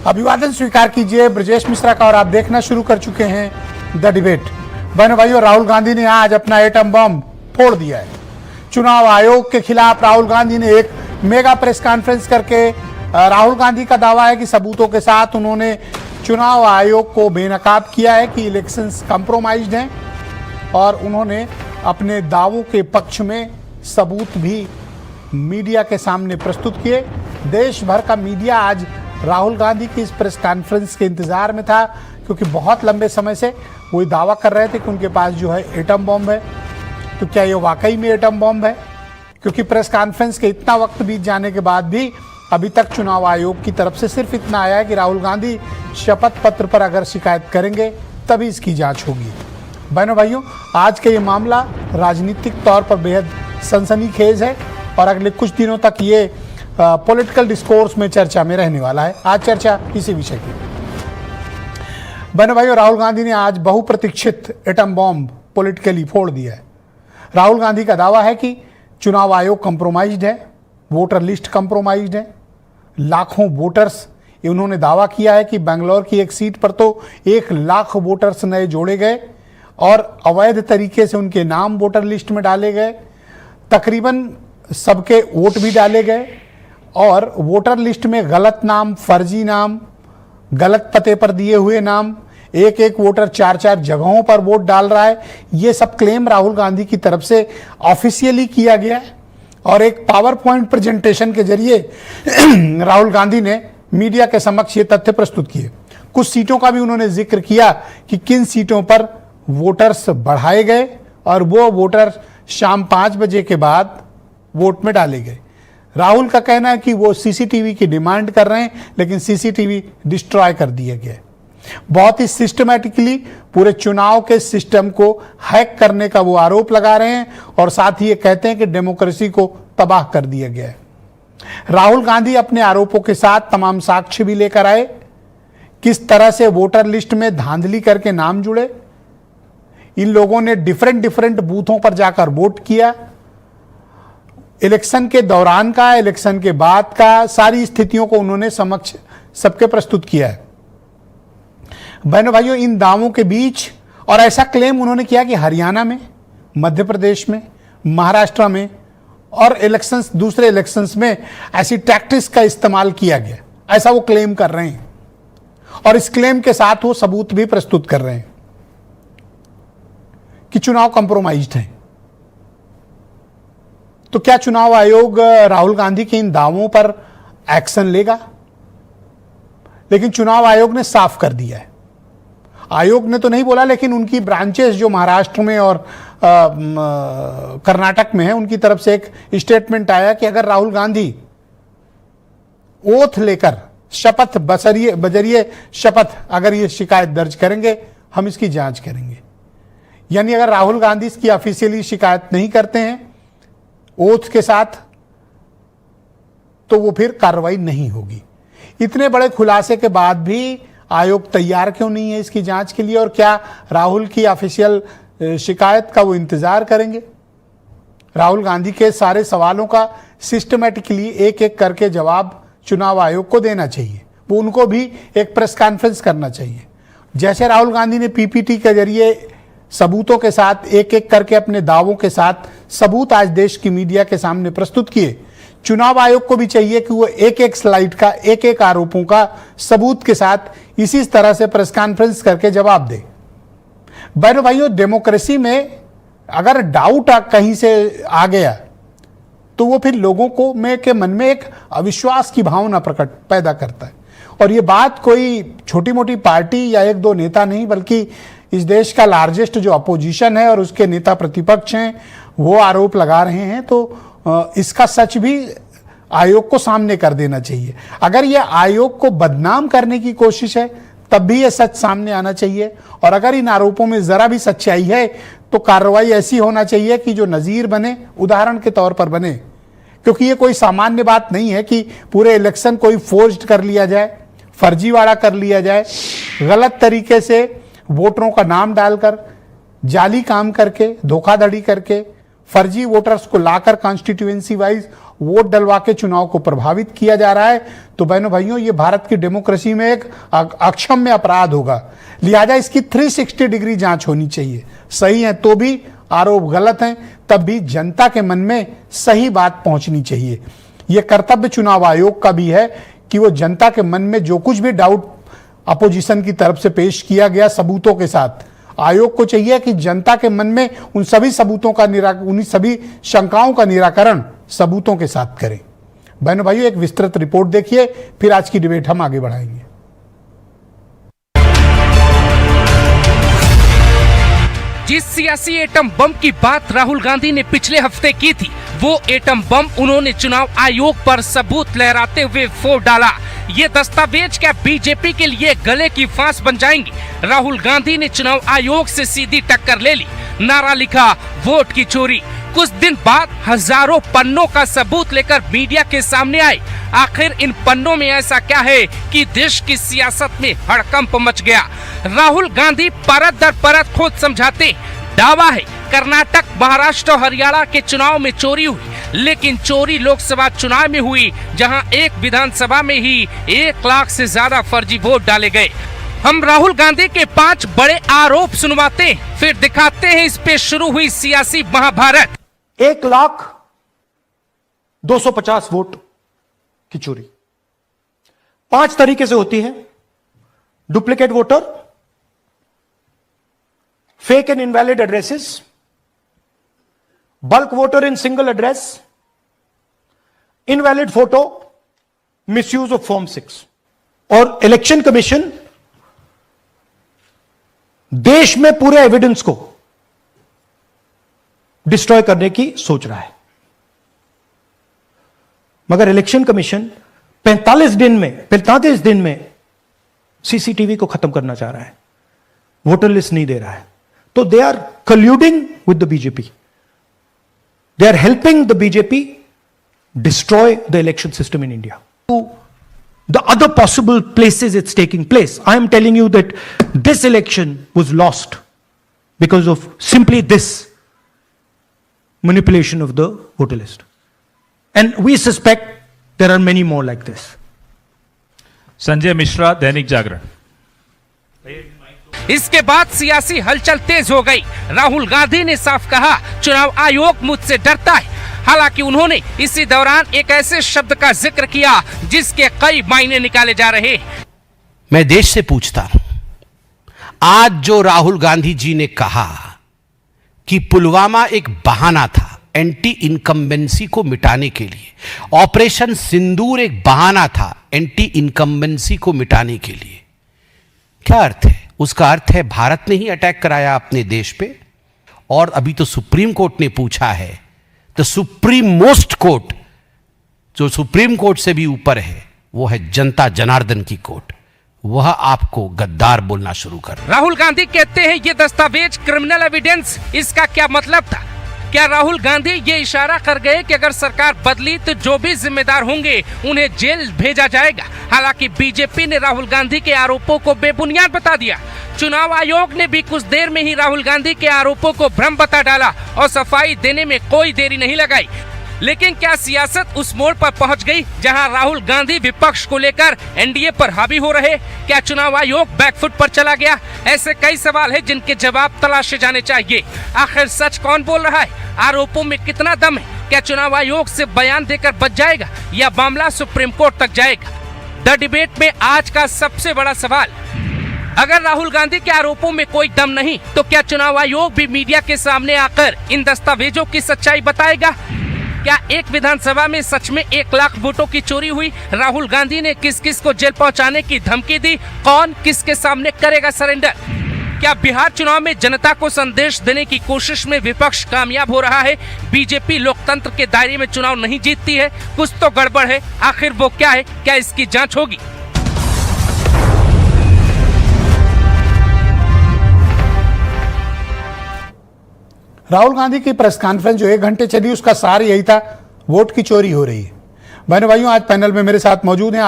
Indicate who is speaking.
Speaker 1: अभिवादन स्वीकार कीजिए ब्रजेश मिश्रा का और आप देखना शुरू कर चुके हैं द डिबेट। बहनों भाइयों, राहुल गांधी ने आज अपना एटम बम फोड़ दिया है। चुनाव आयोग के खिलाफ राहुल गांधी ने एक मेगा प्रेस कॉन्फ्रेंस करके राहुल गांधी का दावा है कि सबूतों के साथ उन्होंने चुनाव आयोग को बेनकाब किया है कि इलेक्शंस कंप्रोमाइज्ड हैं और उन्होंने अपने दावों के पक्ष में सबूत भी मीडिया के सामने प्रस्तुत किए। देश भर का मीडिया आज राहुल गांधी की इस प्रेस कॉन्फ्रेंस के इंतजार में था, क्योंकि बहुत लंबे समय से वो दावा कर रहे थे कि उनके पास जो है एटम बम है। तो क्या ये वाकई में एटम बम है? क्योंकि प्रेस कॉन्फ्रेंस के इतना वक्त बीत जाने के बाद भी अभी तक चुनाव आयोग की तरफ से सिर्फ इतना आया है कि राहुल गांधी शपथ पत्र पर अगर शिकायत करेंगे तभी इसकी जांच होगी। बहनों भाइयों, आज का ये मामला राजनीतिक तौर पर बेहद सनसनीखेज है और अगले कुछ दिनों तक ये पॉलिटिकल डिस्कोर्स में चर्चा में रहने वाला है। आज चर्चा इसी विषय की। बहनों भाइयों, राहुल गांधी ने आज बहुप्रतीक्षित एटम बॉम्ब पॉलिटिकली फोड़ दिया है। राहुल गांधी का दावा है कि चुनाव आयोग कंप्रोमाइज्ड है, वोटर लिस्ट कंप्रोमाइज्ड है, लाखों वोटर्स, उन्होंने दावा किया है कि बेंगलोर की एक सीट पर तो 1 लाख वोटर्स नए जोड़े गए और अवैध तरीके से उनके नाम वोटर लिस्ट में डाले गए। तकरीबन सबके वोट भी डाले गए और वोटर लिस्ट में गलत नाम, फर्जी नाम, गलत पते पर दिए हुए नाम, एक वोटर 4 जगहों पर वोट डाल रहा है। ये सब क्लेम राहुल गांधी की तरफ से ऑफिशियली किया गया है और एक पावर पॉइंट प्रेजेंटेशन के जरिए राहुल गांधी ने मीडिया के समक्ष ये तथ्य प्रस्तुत किए। कुछ सीटों का भी उन्होंने जिक्र किया कि किन सीटों पर वोटर्स बढ़ाए गए और वो वोटर शाम 5 बजे के बाद वोट में डाले गए। राहुल का कहना है कि वो सीसीटीवी की डिमांड कर रहे हैं, लेकिन सीसीटीवी डिस्ट्रॉय कर दिया गया। बहुत ही सिस्टमैटिकली पूरे चुनाव के सिस्टम को हैक करने का वो आरोप लगा रहे हैं और साथ ही ये कहते हैं कि डेमोक्रेसी को तबाह कर दिया गया है। राहुल गांधी अपने आरोपों के साथ तमाम साक्ष्य भी लेकर आए। किस तरह से वोटर लिस्ट में धांधली करके नाम जुड़े, इन लोगों ने डिफरेंट बूथों पर जाकर वोट किया, इलेक्शन के दौरान का, इलेक्शन के बाद का, सारी स्थितियों को उन्होंने समक्ष सबके प्रस्तुत किया है। बहनों भाइयों, इन दावों के बीच और ऐसा क्लेम उन्होंने किया कि हरियाणा में, मध्य प्रदेश में, महाराष्ट्र में और इलेक्शंस, दूसरे इलेक्शंस में ऐसी टैक्टिक्स का इस्तेमाल किया गया, ऐसा वो क्लेम कर रहे हैं और इस क्लेम के साथ वो सबूत भी प्रस्तुत कर रहे हैं कि चुनाव कंप्रोमाइज्ड है। तो क्या चुनाव आयोग राहुल गांधी के इन दावों पर एक्शन लेगा? लेकिन चुनाव आयोग ने साफ कर दिया है, आयोग ने तो नहीं बोला लेकिन उनकी ब्रांचेस जो महाराष्ट्र में और कर्नाटक में है, उनकी तरफ से एक स्टेटमेंट आया कि अगर राहुल गांधी ओथ लेकर शपथ बजरिए शपथ अगर ये शिकायत दर्ज करेंगे, हम इसकी जांच करेंगे। यानी अगर राहुल गांधी इसकी ऑफिशियली शिकायत नहीं करते हैं ओथ के साथ, तो वो फिर कार्रवाई नहीं होगी। इतने बड़े खुलासे के बाद भी आयोग तैयार क्यों नहीं है इसकी जांच के लिए? और क्या राहुल की ऑफिशियल शिकायत का वो इंतजार करेंगे? राहुल गांधी के सारे सवालों का सिस्टमैटिकली एक करके जवाब चुनाव आयोग को देना चाहिए। वो उनको भी एक प्रेस कॉन्फ्रेंस करना चाहिए। जैसे राहुल गांधी ने पीपीटी के जरिए सबूतों के साथ एक करके अपने दावों के साथ सबूत आज देश की मीडिया के सामने प्रस्तुत किए, चुनाव आयोग को भी चाहिए कि वो एक स्लाइड का, एक आरोपों का सबूत के साथ इसी तरह से प्रेस कॉन्फ्रेंस करके जवाब दे। बहनों भाइयों, डेमोक्रेसी में अगर डाउट कहीं से आ गया तो वो फिर लोगों को के मन में एक अविश्वास की भावना पैदा करता है। और ये बात कोई छोटी मोटी पार्टी या 1-2 नेता नहीं, बल्कि इस देश का लार्जेस्ट जो अपोजिशन है और उसके नेता प्रतिपक्ष हैं, वो आरोप लगा रहे हैं। तो इसका सच भी आयोग को सामने कर देना चाहिए। अगर ये आयोग को बदनाम करने की कोशिश है तब भी ये सच सामने आना चाहिए, और अगर इन आरोपों में जरा भी सच्चाई है तो कार्रवाई ऐसी होना चाहिए कि जो नजीर बने, उदाहरण के तौर पर बने। क्योंकि ये कोई सामान्य बात नहीं है कि पूरे इलेक्शन कोई फोर्ज्ड कर लिया जाए, फर्जीवाड़ा कर लिया जाए, गलत तरीके से वोटरों का नाम डालकर, जाली काम करके, धोखाधड़ी करके, फर्जी वोटर्स को लाकर कॉन्स्टिट्यूएंसी वाइज वोट डलवा के चुनाव को प्रभावित किया जा रहा है, तो बहनों भाइयों ये भारत की डेमोक्रेसी में एक अक्षम्य अपराध होगा। लिहाजा इसकी 360 डिग्री जांच होनी चाहिए। सही है तो भी आरोप गलत हैं तब भी जनता के मन में सही बात पहुंचनी चाहिए। यह कर्तव्य चुनाव आयोग का भी है कि वो जनता के मन में जो कुछ भी डाउट अपोजिशन की तरफ से पेश किया गया सबूतों के साथ, आयोग को चाहिए कि जनता के मन में उन सभी सबूतों का उन सभी शंकाओं का निराकरण सबूतों के साथ करें। बहनों भाइयों एक विस्तृत रिपोर्ट देखिए, फिर आज की डिबेट हम आगे बढ़ाएंगे।
Speaker 2: जिस सियासी एटम बम की बात राहुल गांधी ने पिछले हफ्ते की थी, वो एटम बम उन्होंने चुनाव आयोग पर सबूत लहराते हुए फोड़ डाला। ये दस्तावेज क्या बीजेपी के लिए गले की फांस बन जाएंगे? राहुल गांधी ने चुनाव आयोग से सीधी टक्कर ले ली, नारा लिखा वोट की चोरी। कुछ दिन बाद हजारों पन्नों का सबूत लेकर मीडिया के सामने आए। आखिर इन पन्नों में ऐसा क्या है कि देश की सियासत में हड़कंप मच गया? राहुल गांधी परत दर परत खुद समझाते। दावा है कर्नाटक, महाराष्ट्र और हरियाणा के चुनाव में चोरी हुई, लेकिन चोरी लोकसभा चुनाव में हुई, जहां एक विधानसभा में ही 1 लाख से ज्यादा फर्जी वोट डाले गए। हम राहुल गांधी के 5 बड़े आरोप सुनवाते, फिर दिखाते हैं इस पे शुरू हुई सियासी महाभारत।
Speaker 3: 1,250,000 वोट की चोरी 5 तरीके से होती है। Duplicate voter, fake and invalid addresses, bulk voter in single address, invalid photo, misuse of form 6। और इलेक्शन कमीशन देश में पूरे एविडेंस को डिस्ट्रॉय करने की सोच रहा है, मगर इलेक्शन कमीशन 45 दिन में सीसीटीवी को खत्म करना चाह रहा है, वोटर लिस्ट नहीं दे रहा है। तो they are colluding with the BJP, they are helping the BJP destroy the election system in India. The other possible places it's taking place, I am telling you that this election was lost because of simply this manipulation of the voter list, and we suspect there are many more like this.
Speaker 4: Sanjay Mishra, Dainik Jagran.
Speaker 2: इसके बाद सियासी हलचल तेज हो गई। राहुल गांधी ने साफ कहा चुनाव आयोग मुझसे डरता है। हालांकि उन्होंने इसी दौरान एक ऐसे शब्द का जिक्र किया जिसके कई मायने निकाले जा रहे।
Speaker 5: मैं देश से पूछता हूं, आज जो राहुल गांधी जी ने कहा कि पुलवामा एक बहाना था एंटी इनकम्बेंसी को मिटाने के लिए, ऑपरेशन सिंदूर एक बहाना था एंटी इनकम्बेंसी को मिटाने के लिए, क्या अर्थ है? उसका अर्थ है भारत ने ही अटैक कराया अपने देश पे। और अभी तो सुप्रीम कोर्ट ने पूछा है, द सुप्रीम मोस्ट कोर्ट, जो सुप्रीम कोर्ट से भी ऊपर है, वो है जनता जनार्दन की कोर्ट, वह आपको गद्दार बोलना शुरू कर।
Speaker 2: राहुल गांधी कहते हैं ये दस्तावेज क्रिमिनल एविडेंस। इसका क्या मतलब था? क्या राहुल गांधी ये इशारा कर गए कि अगर सरकार बदली तो जो भी जिम्मेदार होंगे उन्हें जेल भेजा जाएगा? हालांकि बीजेपी ने राहुल गांधी के आरोपों को बेबुनियाद बता दिया। चुनाव आयोग ने भी कुछ देर में ही राहुल गांधी के आरोपों को भ्रम बता डाला और सफाई देने में कोई देरी नहीं लगाई। लेकिन क्या सियासत उस मोड़ पर पहुंच गई जहां राहुल गांधी विपक्ष को लेकर एनडीए पर हावी हो रहे? क्या चुनाव आयोग बैकफुट पर चला गया? ऐसे कई सवाल हैं जिनके जवाब तलाशे जाने चाहिए। आखिर सच कौन बोल रहा है? आरोपों में कितना दम है? क्या चुनाव आयोग से बयान देकर बच जाएगा या मामला सुप्रीम कोर्ट तक जाएगा? द डिबेट में आज का सबसे बड़ा सवाल, अगर राहुल गांधी के आरोपों में कोई दम नहीं तो क्या चुनाव आयोग भी मीडिया के सामने आकर इन दस्तावेजों की सच्चाई बताएगा? क्या एक विधानसभा में सच में 1 लाख वोटों की चोरी हुई? राहुल गांधी ने किस किस को जेल पहुंचाने की धमकी दी? कौन किसके सामने करेगा सरेंडर? क्या बिहार चुनाव में जनता को संदेश देने की कोशिश में विपक्ष कामयाब हो रहा है? बीजेपी लोकतंत्र के दायरे में चुनाव नहीं जीतती है, कुछ तो गड़बड़ है। आखिर वो क्या है? क्या इसकी जांच होगी?
Speaker 1: राहुल गांधी की प्रेस कॉन्फ्रेंस जो 1 घंटे चली, उसका सार यही था, वोट की चोरी हो रही है। बहनों भाइयों, आज पैनल में मेरे साथ मौजूद हैं